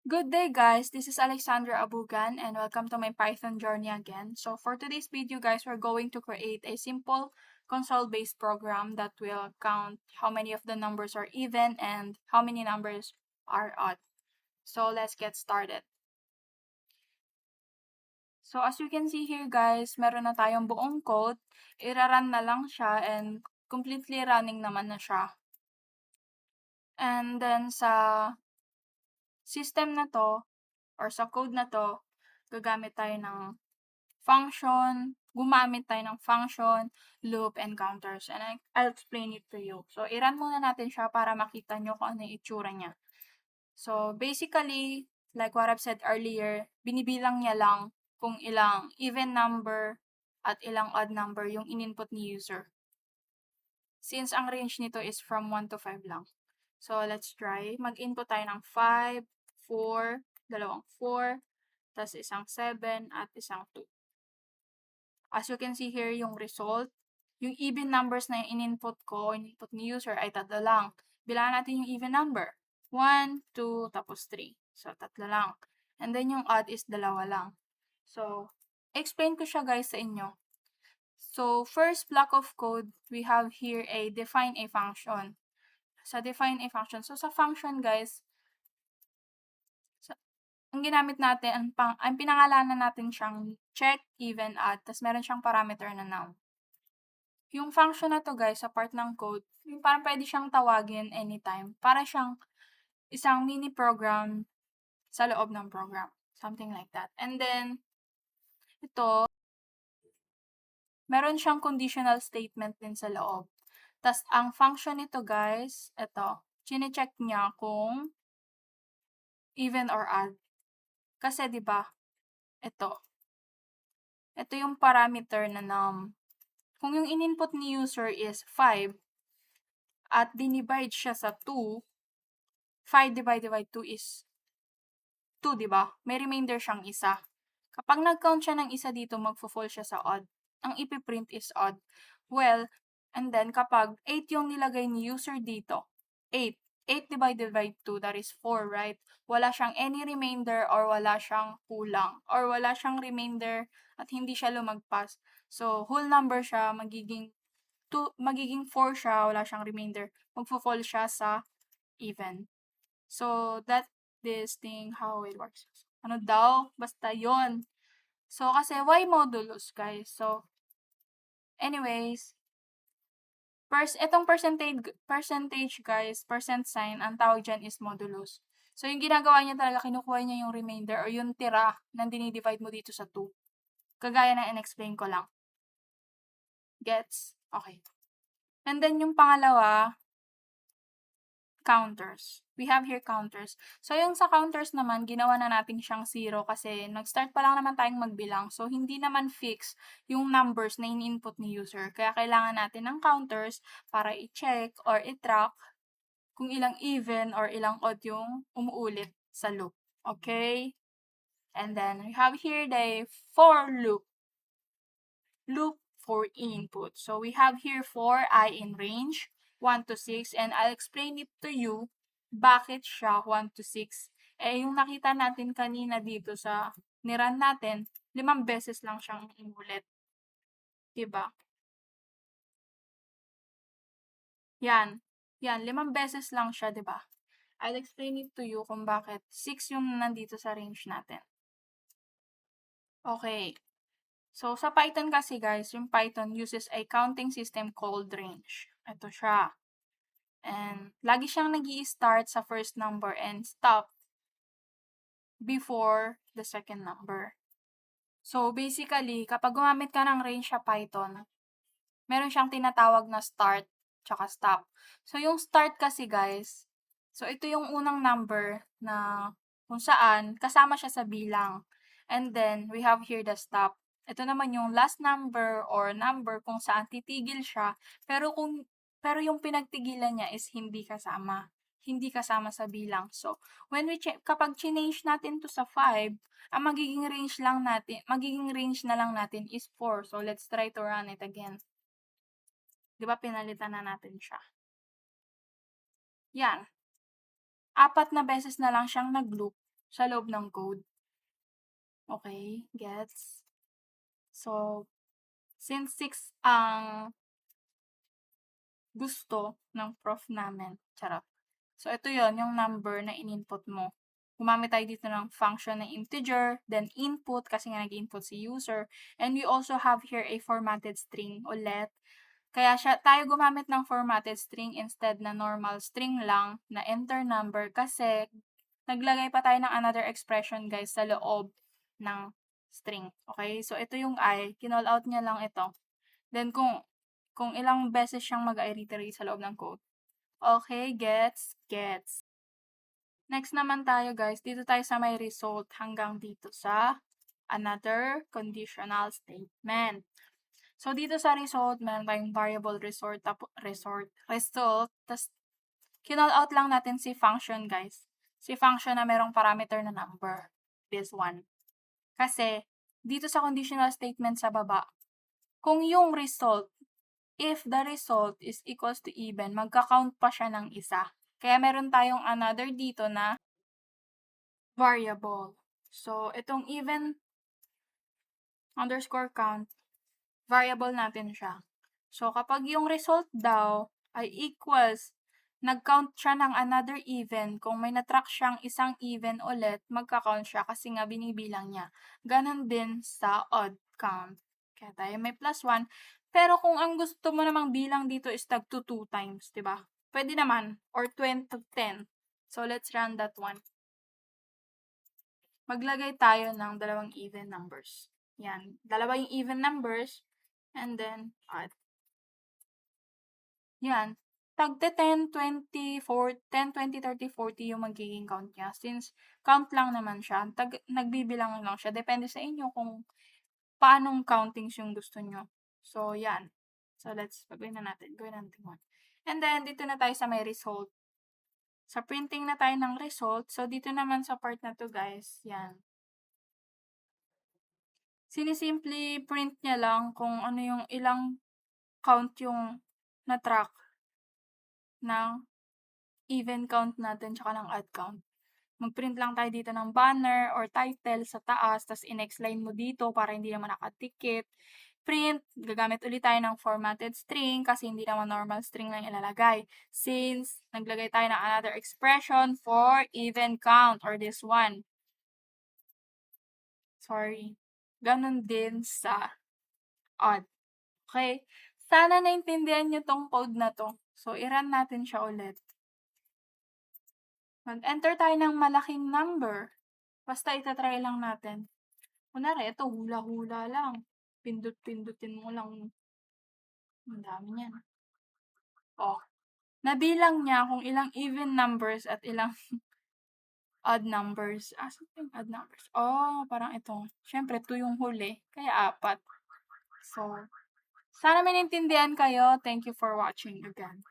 Good day guys, this is Alexandra Abugan and welcome to my Python journey again. So for today's video guys, we're going to create a simple console-based program that will count how many of the numbers are even and how many numbers are odd. So let's get started. So as you can see here guys, meron na tayong buong code. Ira-run na lang siya and completely running naman na siya. And then sa system na to or sa code na to, gagamit tayo ng function, gumamit tayo ng function, loop, and counters. And I'll explain it to you. So, i-run muna natin siya para makita nyo kung ano yung itsura niya. So, basically, like what I've said earlier, binibilang niya lang kung ilang even number at ilang odd number yung in-input ni user. Since ang range nito is from 1 to 5 lang. So, let's try. Mag-input tayo ng 5, 4, dalawang 4, tas isang 7, at isang 2. As you can see here, yung result, yung even numbers na yung in-input ko, in-input ni user ay tatlo lang. Bilangan natin yung even number. 1, 2, tapos 3. So, tatlo lang. And then yung odd is dalawa lang. So, explain ko siya guys sa inyo. So, first block of code, we have here a define a function. Sa define a function. So, sa function guys, ang ginamit natin, ang pinangalanan natin siyang check, even, add, tapos meron siyang parameter na noun. Yung function na to guys, sa part ng code, yung parang pwede siyang tawagin anytime. Para siyang isang mini program sa loob ng program. Something like that. And then, ito, meron siyang conditional statement din sa loob. Tapos, ang function nito guys, ito, chine-check niya kung even or odd. Kasi, di ba, ito yung parameter na num. Kung yung in-input ni user is 5 at dinivide siya sa 2, 5 divided by 2 is 2, di ba? May remainder siyang isa. Kapag nag-count siya ng isa dito, magfo-fall siya sa odd. Ang ipiprint is odd. Well, and then kapag 8 yung nilagay ni user dito, 8. 8 divided by 2, that is 4, right? Wala siyang any remainder or wala siyang kulang. Or wala siyang remainder at hindi siya lumagpas. So, whole number siya, magiging 4 siya, wala siyang remainder. Magfo-fall siya sa even. So, that this thing, how it works. Ano daw? Basta yon. So, kasi why modulus, guys? So, anyways, itong percentage guys, percent sign, ang tawag dyan is modulus. So, yung ginagawa niya talaga, kinukuha niya yung remainder or yung tira na dinidivide mo dito sa 2. Kagaya na in-explain ko lang. Gets? Okay. And then, yung pangalawa, counters. We have here counters. So, yung sa counters naman, ginawa na natin siyang 0 kasi nag-start pa lang naman tayong magbilang. So, hindi naman fix yung numbers na in-input ni user. Kaya kailangan natin ng counters para i-check or i-track kung ilang even or ilang odd yung umuulit sa loop. Okay? And then, we have here the for loop. Loop for input. So, we have here for I in range, 1 to 6, and I'll explain it to you bakit siya 1 to 6. Eh, yung nakita natin kanina dito sa niran natin, 5 beses lang siyang inulit. Diba? Yan. Yan, 5 beses lang siya, diba? I'll explain it to you kung bakit 6 yung nandito sa range natin. Okay. So, sa Python kasi guys, yung Python uses a counting system called range. Ito siya. And lagi siyang nag-i-start sa first number and stop before the second number. So, basically, kapag gumamit ka ng range sa Python, meron siyang tinatawag na start tsaka stop. So, yung start kasi guys, so ito yung unang number na kung saan kasama siya sa bilang. And then, we have here the stop. Ito naman yung last number or number kung saan titigil siya, pero yung pinagtigilan niya is hindi kasama. Hindi kasama sa bilang. So, kapag change natin to sa 5, ang magiging range na lang natin is 4. So, let's try to run it again. Di ba pinalitan na natin siya? Yan. 4 na beses na lang siyang nag-loop. sa loob ng code. Okay, gets? So, since 6 ang gusto ng prof namin, charot. So, ito yon yung number na in-input mo. Gumamit tayo dito ng function na integer, then input kasi nga nag-input si user. And we also have here a formatted string ulit. Kaya tayo gumamit ng formatted string instead na normal string lang na enter number kasi naglagay pa tayo ng another expression guys sa loob ng string. Okay? So, ito yung I. Kinall out niya lang ito. Then, kung ilang beses siyang mag-iterate sa loob ng code. Okay, gets? Gets. Next naman tayo guys, dito tayo sa may result hanggang dito sa another conditional statement. So, dito sa result, meron tayong variable result, tas kinall out lang natin si function guys. Si function na merong parameter na number. This one. Kasi, dito sa conditional statement sa baba, kung yung result, if the result is equals to even, magka-count pa siya ng isa. Kaya meron tayong another dito na variable. So, itong even underscore count, variable natin siya. So, kapag yung result daw ay equals, nag-count siya ng another even, kung may natrack siyang isang even ulit, magka-count siya kasi nga binibilang niya. Ganon din sa odd count. Kaya tayo may plus 1. Pero kung ang gusto mo namang bilang dito is tag to 2 times, di ba? Pwede naman. Or 20 to 10. So, let's run that one. Maglagay tayo ng dalawang even numbers. Yan. Dalawa yung even numbers. And then, odd. Yan. Tagte 10, 20, 10, 20, 30, 40 yung magiging count niya. Since count lang naman siya, nagbibilang lang siya. Depende sa inyo kung paanong countings yung gusto nyo. So, yan. So, gawin na natin. Gawin natin one. And then, dito na tayo sa may result. Sa printing na tayo ng result. So, dito naman sa part na to guys. Yan. Sinisimple print niya lang kung ano yung ilang count yung na-track ng even count natin tsaka ng odd count. Mag-print lang tayo dito ng banner or title sa taas, tas in-next line mo dito para hindi naman nakatikit. Print, gagamit ulit tayo ng formatted string kasi hindi naman normal string lang ilalagay. Since naglagay tayo ng another expression for even count or this one. Sorry. Ganon din sa odd. Okay? Sana naintindihan nyo tong code na to. So, i-run natin siya ulit. Mag-enter tayo ng malaking number. Basta itatry lang natin. Kunwari, ito, hula-hula lang. Pindut-pindutin mo lang. Ang dami niyan. Oh. Nabilang niya kung ilang even numbers at ilang odd numbers. Saan yung odd numbers? Oh, parang ito. Siyempre, 2 yung huli. Kaya 4. So, sana may naintindihan kayo. Thank you for watching again.